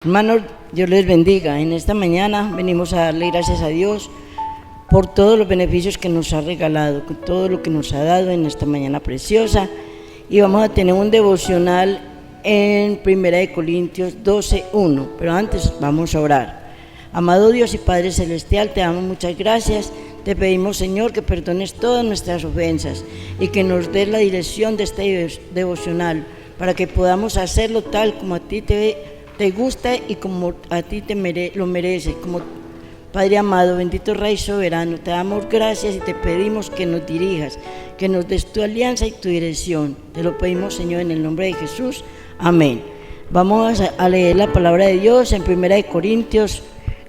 Hermanos, Dios les bendiga. En esta mañana venimos a darle gracias a Dios por todos los beneficios que nos ha regalado, por todo lo que nos ha dado en esta mañana preciosa. Y vamos a tener un devocional en 1 Corintios 12:1. Pero antes vamos a orar. Amado Dios y Padre Celestial, te damos muchas gracias. Te pedimos, Señor, que perdones todas nuestras ofensas y que nos des la dirección de este devocional para que podamos hacerlo tal como a ti te gusta y como a ti lo mereces. Como Padre amado, bendito Rey soberano, te damos gracias y te pedimos que nos dirijas, que nos des tu alianza y tu dirección. Te lo pedimos, Señor, en el nombre de Jesús. Amén. Vamos a leer la palabra de Dios en 1 Corintios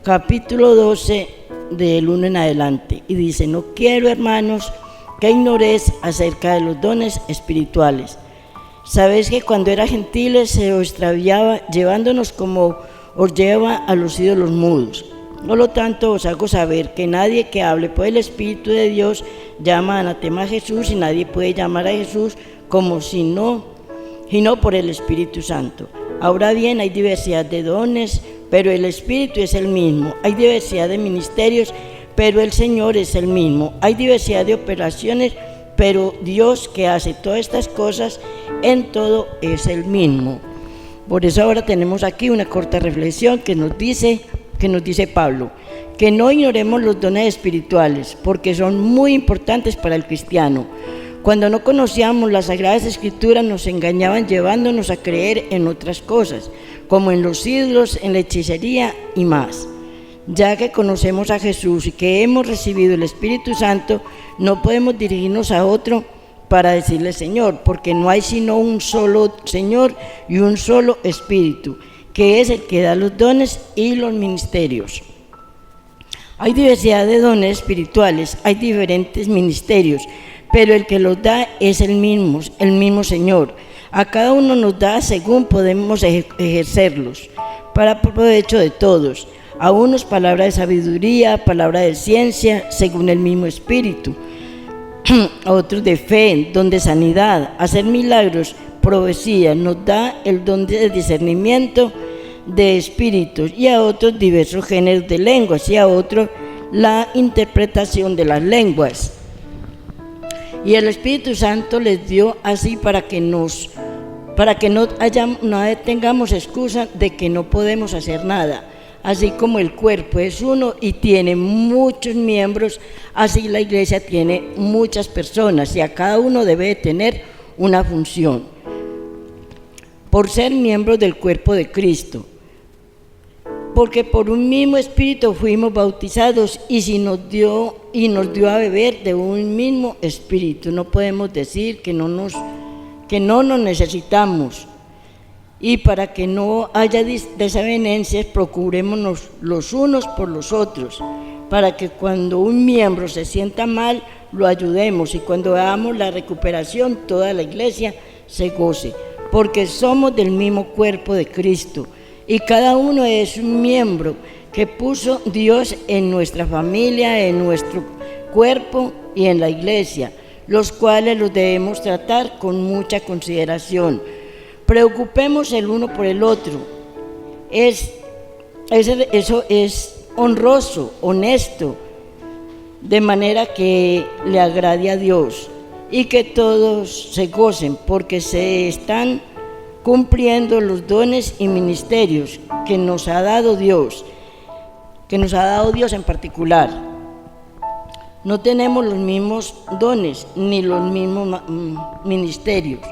capítulo 12 del 1 en adelante. Y dice: no quiero, hermanos, que ignoréis acerca de los dones espirituales. Sabéis que cuando era gentiles se os extraviaba, llevándonos como os lleva a los ídolos mudos. Por lo tanto, os hago saber que nadie que hable por el Espíritu de Dios llama anatema a Jesús, y nadie puede llamar a Jesús como sino por el Espíritu Santo. Ahora bien, hay diversidad de dones, pero el Espíritu es el mismo. Hay diversidad de ministerios, pero el Señor es el mismo. Hay diversidad de operaciones, pero Dios, que hace todas estas cosas en todo, es el mismo. Por eso ahora tenemos aquí una corta reflexión que nos dice Pablo, que no ignoremos los dones espirituales, porque son muy importantes para el cristiano. Cuando no conocíamos las Sagradas Escrituras, nos engañaban llevándonos a creer en otras cosas, como en los ídolos, en la hechicería y más. Ya que conocemos a Jesús y que hemos recibido el Espíritu Santo, no podemos dirigirnos a otro para decirle Señor, porque no hay sino un solo Señor y un solo Espíritu, que es el que da los dones y los ministerios. Hay diversidad de dones espirituales, hay diferentes ministerios, pero el que los da es el mismo Señor. A cada uno nos da según podemos ejercerlos, para provecho de todos. A unos palabra de sabiduría, palabra de ciencia, según el mismo Espíritu. A otros de fe, don de sanidad, hacer milagros, profecía, nos da el don de discernimiento de espíritus, y a otros diversos géneros de lenguas, y a otros la interpretación de las lenguas. Y el Espíritu Santo les dio así para que no tengamos excusa de que no podemos hacer nada. Así como el cuerpo es uno y tiene muchos miembros, así la iglesia tiene muchas personas, y a cada uno debe tener una función, por ser miembros del cuerpo de Cristo. Porque por un mismo Espíritu fuimos bautizados, y nos dio a beber de un mismo Espíritu. No podemos decir que no nos necesitamos. Y para que no haya desavenencias, procurémonos los unos por los otros, para que cuando un miembro se sienta mal, lo ayudemos, y cuando hagamos la recuperación, toda la iglesia se goce, porque somos del mismo cuerpo de Cristo, y cada uno es un miembro que puso Dios en nuestra familia, en nuestro cuerpo y en la iglesia, los cuales los debemos tratar con mucha consideración. Preocupemos el uno por el otro. Eso es honroso, honesto, de manera que le agrade a Dios, y que todos se gocen, porque se están cumpliendo los dones y ministerios que nos ha dado Dios en particular. No tenemos los mismos dones ni los mismos ministerios.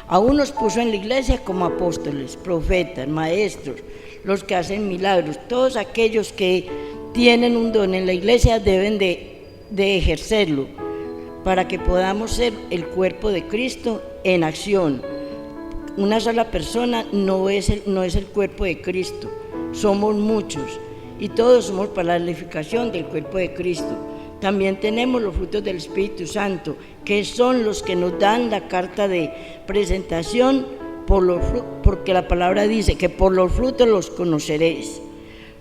A unos puso en la iglesia como apóstoles, profetas, maestros, los que hacen milagros. Todos aquellos que tienen un don en la iglesia deben de ejercerlo, para que podamos ser el cuerpo de Cristo en acción. Una sola persona no es el cuerpo de Cristo, somos muchos, y todos somos para la edificación del cuerpo de Cristo. También tenemos los frutos del Espíritu Santo, que son los que nos dan la carta de presentación, porque la palabra dice que por los frutos los conoceréis.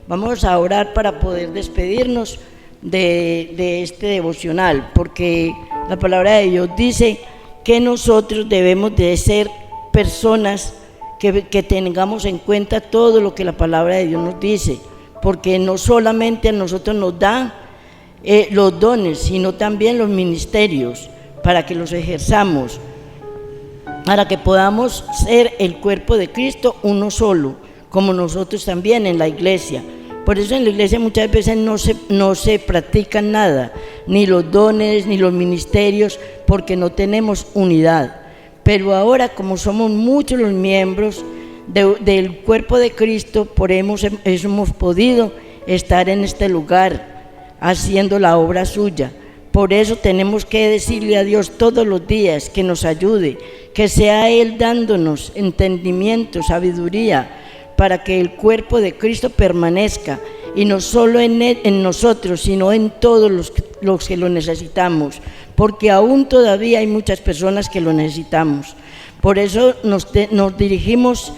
Vamos a orar para poder despedirnos de este devocional, porque la palabra de Dios dice que nosotros debemos de ser personas que tengamos en cuenta todo lo que la palabra de Dios nos dice, porque no solamente a nosotros nos da los dones, sino también los ministerios, para que los ejerzamos, para que podamos ser el cuerpo de Cristo uno solo, como nosotros también en la iglesia. Por eso en la iglesia muchas veces no se practica nada, ni los dones, ni los ministerios, porque no tenemos unidad. Pero ahora, como somos muchos los miembros del cuerpo de Cristo, por eso hemos podido estar en este lugar, haciendo la obra suya. Por eso tenemos que decirle a Dios todos los días que nos ayude, que sea Él dándonos entendimiento, sabiduría, para que el cuerpo de Cristo permanezca, y no solo en nosotros, sino en todos los que lo necesitamos, porque aún todavía hay muchas personas que lo necesitamos. Por eso nos dirigimos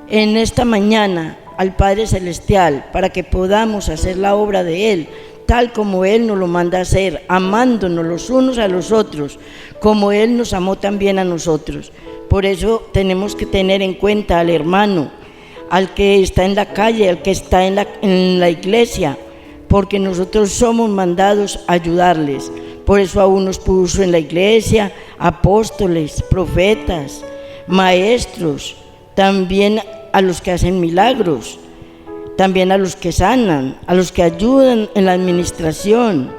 en esta mañana al Padre Celestial, para que podamos hacer la obra de Él, tal como Él nos lo manda a hacer, amándonos los unos a los otros, como Él nos amó también a nosotros. Por eso tenemos que tener en cuenta al hermano, al que está en la calle, al que está en la iglesia, porque nosotros somos mandados a ayudarles. Por eso a unos puso en la iglesia apóstoles, profetas, maestros, también a los que hacen milagros, también a los que sanan, a los que ayudan en la administración,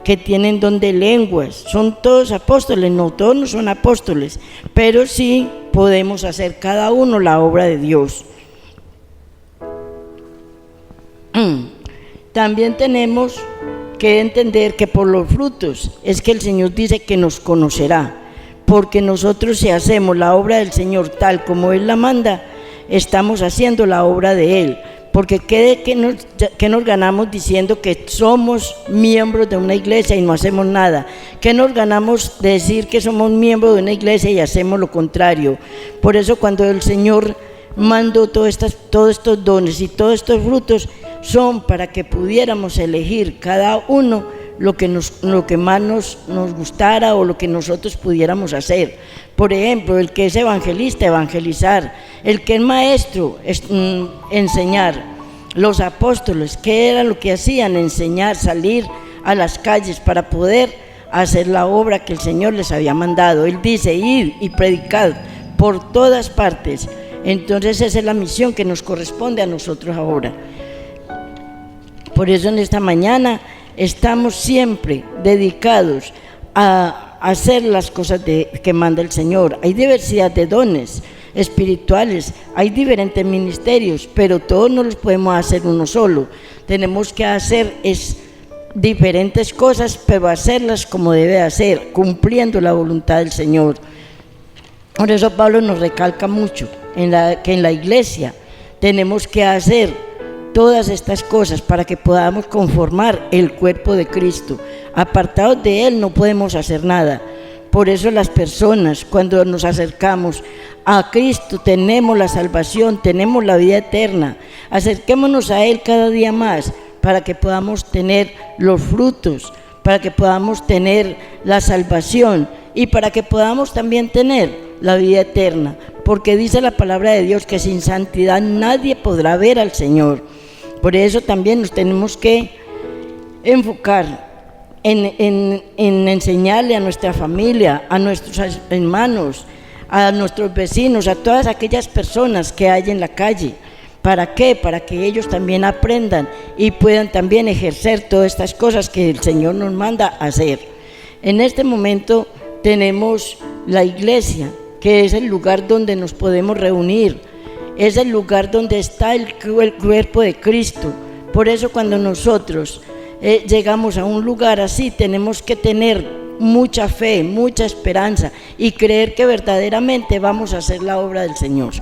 que tienen don de lenguas. Son todos apóstoles, no todos no son apóstoles, pero sí podemos hacer cada uno la obra de Dios. También tenemos que entender que por los frutos es que el Señor dice que nos conocerá, porque nosotros, si hacemos la obra del Señor tal como Él la manda, estamos haciendo la obra de Él. Porque ¿qué nos ganamos diciendo que somos miembros de una iglesia y no hacemos nada? ¿Qué nos ganamos de decir que somos miembros de una iglesia y hacemos lo contrario? Por eso cuando el Señor mandó todos estos dones y todos estos frutos, son para que pudiéramos elegir cada uno lo que más nos gustara, o lo que nosotros pudiéramos hacer. Por ejemplo, el que es evangelista, evangelizar; el que es maestro, enseñar. Los apóstoles, ¿qué era lo que hacían? Enseñar, salir a las calles para poder hacer la obra que el Señor les había mandado. Él dice: id y predicad por todas partes. Entonces esa es la misión que nos corresponde a nosotros ahora. Por eso en esta mañana estamos siempre dedicados a hacer las cosas que manda el Señor. Hay diversidad de dones espirituales, hay diferentes ministerios, pero todos no los podemos hacer uno solo. Tenemos que hacer diferentes cosas, pero hacerlas como debe hacer, cumpliendo la voluntad del Señor. Por eso Pablo nos recalca mucho que en la iglesia tenemos que hacer todas estas cosas para que podamos conformar el cuerpo de Cristo. Apartados de Él no podemos hacer nada. Por eso las personas, cuando nos acercamos a Cristo, tenemos la salvación, tenemos la vida eterna. Acerquémonos a Él cada día más, para que podamos tener los frutos, para que podamos tener la salvación, y para que podamos también tener la vida eterna. Porque dice la palabra de Dios que sin santidad nadie podrá ver al Señor. Por eso también nos tenemos que enfocar en enseñarle a nuestra familia, a nuestros hermanos, a nuestros vecinos, a todas aquellas personas que hay en la calle. ¿Para qué? Para que ellos también aprendan y puedan también ejercer todas estas cosas que el Señor nos manda hacer. En este momento tenemos la iglesia, que es el lugar donde nos podemos reunir, es el lugar donde está el cuerpo de Cristo. Por eso cuando nosotros llegamos a un lugar así, tenemos que tener mucha fe, mucha esperanza, y creer que verdaderamente vamos a hacer la obra del Señor.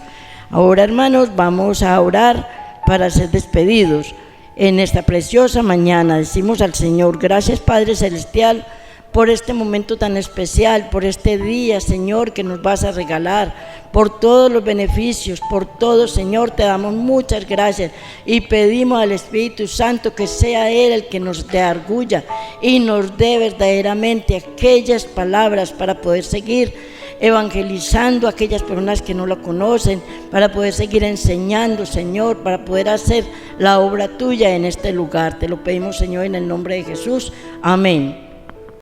Ahora, hermanos, vamos a orar para ser despedidos en esta preciosa mañana. Decimos al Señor: gracias, Padre Celestial, por este momento tan especial, por este día, Señor, que nos vas a regalar, por todos los beneficios, por todo, Señor, te damos muchas gracias y pedimos al Espíritu Santo que sea Él el que nos dé argulla y nos dé verdaderamente aquellas palabras para poder seguir evangelizando a aquellas personas que no lo conocen, para poder seguir enseñando, Señor, para poder hacer la obra tuya en este lugar. Te lo pedimos, Señor, en el nombre de Jesús. Amén.